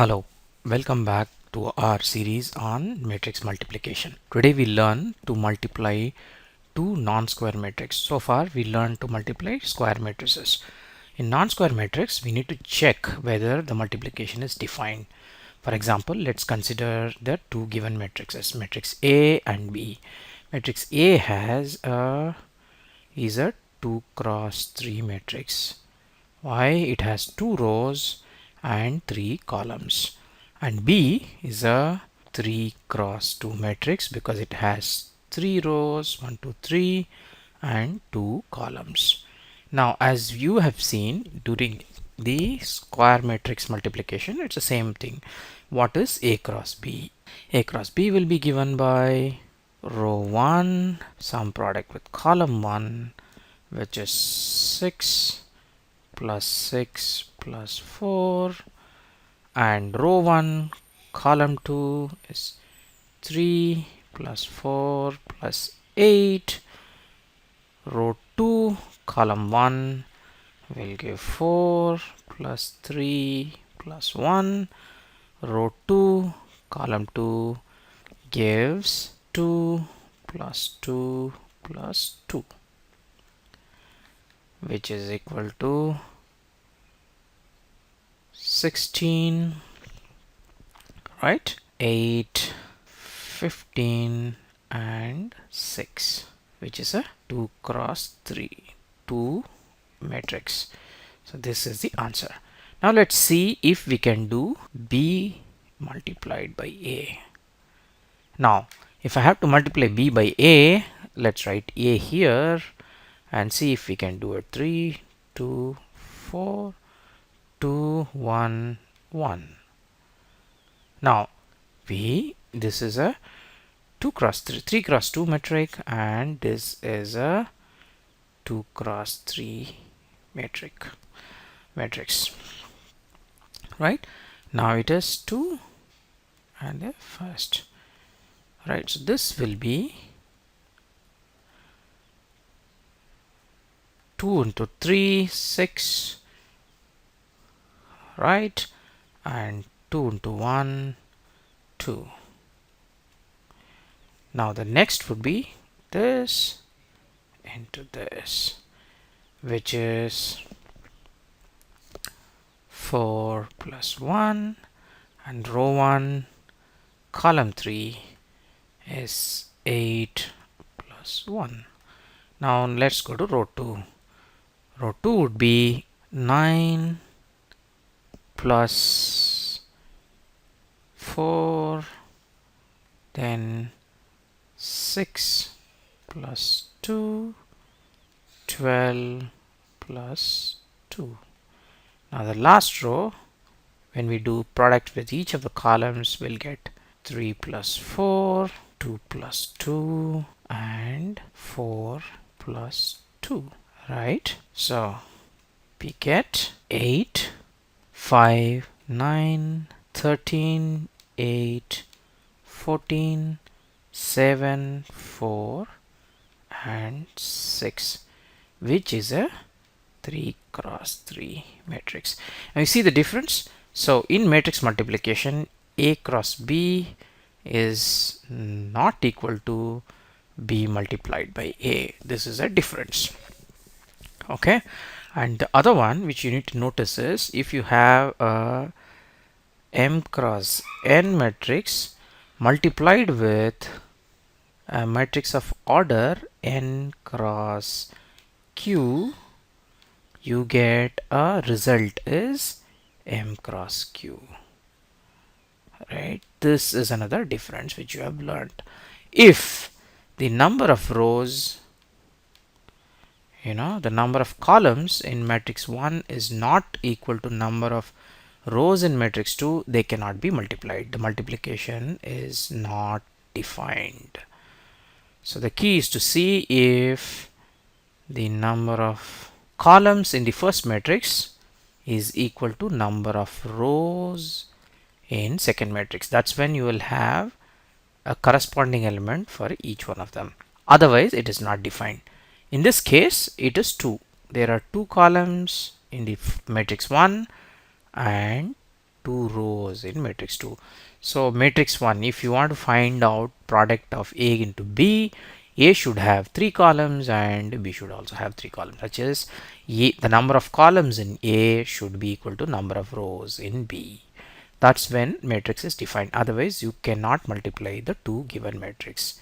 Hello, welcome back to our series on matrix multiplication. Today we learn to multiply two non-square matrices. So far we learned to multiply square matrices. In non-square matrix we need to check whether the multiplication is defined. For example, let's consider the two given matrices, matrix A and B. Matrix A is a 2 cross 3 matrix. Why? It has 2 rows and 3 columns, and B is a 3 cross 2 matrix because it has 3 rows, 1 2 3 and 2 columns. Now as you have seen during the square matrix multiplication, it's the same thing. What is A cross B? A cross B will be given by row 1 sum product with column 1, which is 6 plus 6 plus 4, and row 1 column 2 is 3 plus 4 plus 8. Row 2 column 1 will give 4 plus 3 plus 1. Row 2 column 2 gives 2 plus 2 plus 2, which is equal to 16, right? 8, 15 and 6, which is a 2 cross 3 2 matrix. So this is the answer. Now let's see if we can do B multiplied by A. Now if I have to multiply B by A, let's write A here and see if we can do it. 3 2 4 2 1 1. Now this is a 2 cross 3 cross 2 matrix, and this is a 2 cross 3 matrix, right? Now it is 2 and the first, right? So this will be 2 into 3 6, right? And 2 into 1 2. Now the next would be this into this, which is 4 plus 1, and row 1 column 3 is 8 plus 1. Now let's go to row 2. Row 2 would be 9 plus 4, then 6 plus 2, 12 plus 2. Now the last row, when we do product with each of the columns, we'll get 3 plus 4, 2 plus 2 and 4 plus 2, right? So we get 8 5 9 13 8 14 7 4 and 6, which is a 3 cross 3 matrix. Now you see the difference. So in matrix multiplication, A cross B is not equal to B multiplied by A. This is a difference. Okay, and the other one which you need to notice is if you have a M cross N matrix multiplied with a matrix of order N cross Q, you get a result is M cross Q, right? This is another difference which you have learned. If the number of rows, the number of columns in matrix 1 is not equal to number of rows in matrix 2, they cannot be multiplied. The multiplication is not defined. So the key is to see if the number of columns in the first matrix is equal to number of rows in second matrix. That's when you will have a corresponding element for each one of them. Otherwise it is not defined. In this case it is 2. There are 2 columns in the matrix 1 and 2 rows in matrix 2. So matrix 1, if you want to find out product of A into B, A should have 3 columns and B should also have 3 columns, such as the number of columns in A should be equal to number of rows in B. That's when matrix is defined. Otherwise you cannot multiply the two given matrix.